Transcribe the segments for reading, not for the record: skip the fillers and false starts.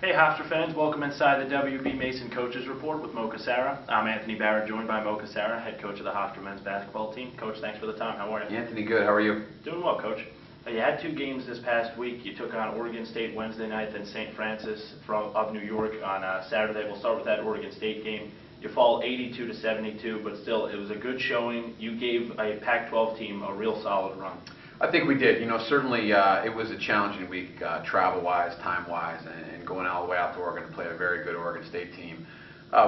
Hey Hofstra fans, welcome inside the WB Mason Coaches Report with Mo Cassara. I'm Anthony Barrett, joined by Mo Cassara, head coach of the Hofstra men's basketball team. Coach, thanks for the time. How are you? Anthony, good. How are you? Doing well, Coach. You had two games this past week. You took on Oregon State Wednesday night, then St. Francis of New York on Saturday. We'll start with that Oregon State game. You fall 82-72, but still, it was a good showing. You gave a Pac-12 team a real solid run. I think we did. Certainly it was a challenging week, travel-wise, time-wise, and going all the way out to Oregon to play a very good Oregon State team.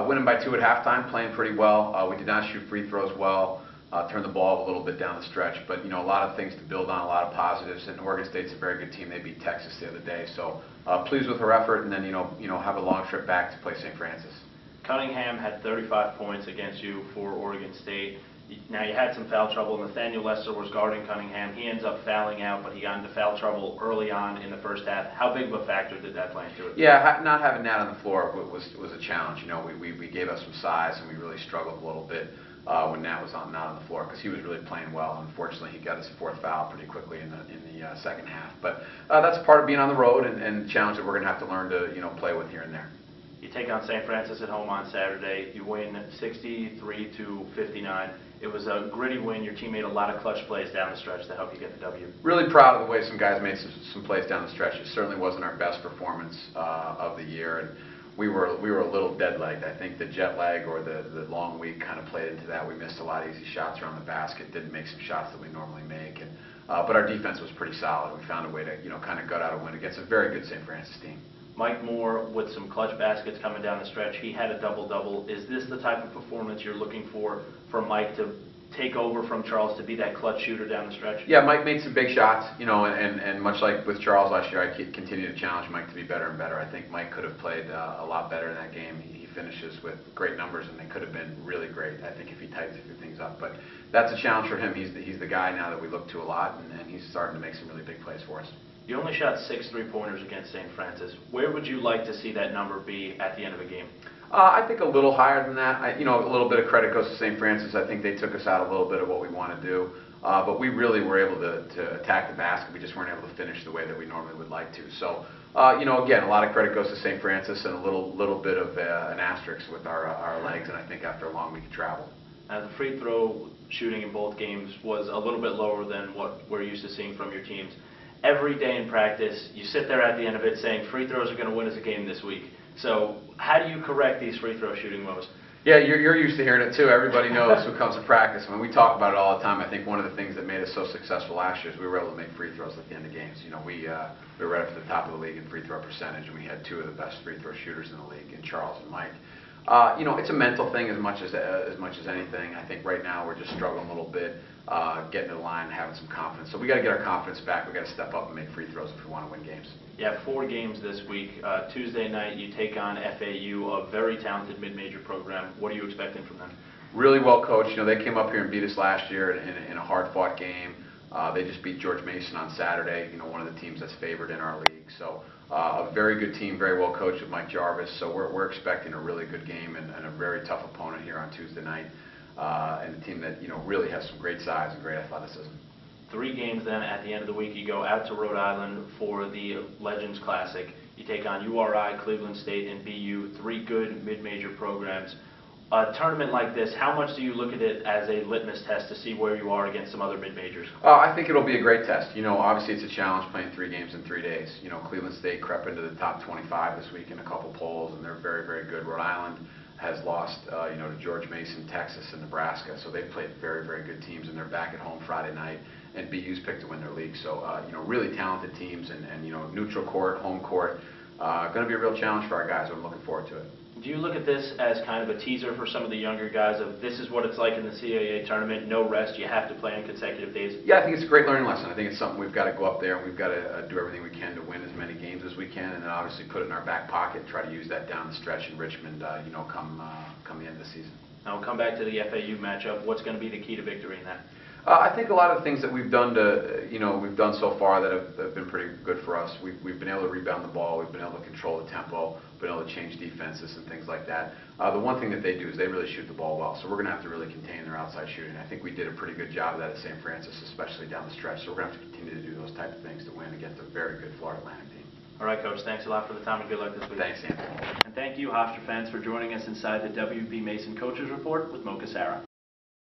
Winning by 2 at halftime, playing pretty well. We did not shoot free throws well, turned the ball a little bit down the stretch, but a lot of things to build on, a lot of positives. And Oregon State's a very good team. They beat Texas the other day, so pleased with her effort. And then have a long trip back to play St. Francis. Cunningham had 35 points against you for Oregon State. Now, you had some foul trouble. Nathaniel Lester was guarding Cunningham. He ends up fouling out, but he got into foul trouble early on in the first half. How big of a factor did that play into it? Yeah, not having Nat on the floor was a challenge. We gave us some size, and we really struggled a little bit when Nat was not on the floor because he was really playing well. Unfortunately, he got his fourth foul pretty quickly in the second half. But that's part of being on the road and the challenge that we're going to have to learn to play with here and there. You take on St. Francis at home on Saturday. You win 63-59. It was a gritty win. Your team made a lot of clutch plays down the stretch to help you get the W. Really proud of the way some guys made some plays down the stretch. It certainly wasn't our best performance of the year, and we were a little dead-legged. I think the jet lag or the long week kind of played into that. We missed a lot of easy shots around the basket. Didn't make some shots that we normally make, but our defense was pretty solid. We found a way to kind of gut out a win against a very good St. Francis team. Mike Moore with some clutch baskets coming down the stretch. He had a double-double. Is this the type of performance you're looking for Mike to take over from Charles to be that clutch shooter down the stretch? Yeah, Mike made some big shots, and much like with Charles last year, I continue to challenge Mike to be better and better. I think Mike could have played a lot better in that game. He finishes with great numbers, and they could have been really great, I think, if he tightens a few things up. But that's a challenge for him. He's the guy now that we look to a lot, and he's starting to make some really big plays for us. You only shot 6 3-pointers against St. Francis. Where would you like to see that number be at the end of a game? I think a little higher than that. A little bit of credit goes to St. Francis. I think they took us out a little bit of what we want to do. But we really were able to attack the basket. We just weren't able to finish the way that we normally would like to. So, again, a lot of credit goes to St. Francis and a little bit of an asterisk with our legs, and I think after a long week of travel. The free throw shooting in both games was a little bit lower than what we're used to seeing from your teams. Every day in practice, you sit there at the end of it saying free throws are going to win us a game this week. So how do you correct these free throw shooting woes? Yeah, you're used to hearing it too. Everybody knows who comes to practice. I mean, we talk about it all the time. I think one of the things that made us so successful last year is we were able to make free throws at the end of games. We were right up to the top of the league in free throw percentage, and we had 2 of the best free throw shooters in the league, in Charles and Mike. It's a mental thing as much as anything. I think right now we're just struggling a little bit, getting to the line, having some confidence. So we got to get our confidence back. We got to step up and make free throws if we want to win games. You have 4 games this week. Tuesday night you take on FAU, a very talented mid-major program. What are you expecting from them? Really well coached. They came up here and beat us last year in a hard-fought game. They just beat George Mason on Saturday, one of the teams that's favored in our league. So a very good team, very well coached with Mike Jarvis. So we're expecting a really good game and a very tough opponent here on Tuesday night. And a team that really has some great size and great athleticism. 3 games then at the end of the week. You go out to Rhode Island for the Legends Classic. You take on URI, Cleveland State, and BU, 3 good mid-major programs. A tournament like this, how much do you look at it as a litmus test to see where you are against some other mid-majors? I think it'll be a great test. Obviously it's a challenge playing 3 games in 3 days. Cleveland State crept into the top 25 this week in a couple polls, and they're very, very good. Rhode Island has lost, to George Mason, Texas, and Nebraska. So they've played very, very good teams, and they're back at home Friday night. And BU's picked to win their league. So, really talented teams, and neutral court, home court. Going to be a real challenge for our guys. I'm looking forward to it. Do you look at this as kind of a teaser for some of the younger guys of this is what it's like in the CAA tournament, no rest, you have to play on consecutive days? Yeah, I think it's a great learning lesson. I think it's something we've got to go up there and we've got to do everything we can to win as many games as we can, and then obviously put it in our back pocket and try to use that down the stretch in Richmond, come the end of the season. Now we'll come back to the FAU matchup. What's going to be the key to victory in that? I think a lot of the things that we've done so far that have been pretty good for us. We've been able to rebound the ball. We've been able to control the tempo. Been able to change defenses and things like that. The one thing that they do is they really shoot the ball well. So we're going to have to really contain their outside shooting. I think we did a pretty good job of that at St. Francis, especially down the stretch. So we're going to have to continue to do those type of things to win against a very good Florida Atlantic team. All right, Coach, thanks a lot for the time and good luck this week. Thanks, Anthony. And thank you, Hofstra fans, for joining us inside the WB Mason Coaches Report with Mo Cassara.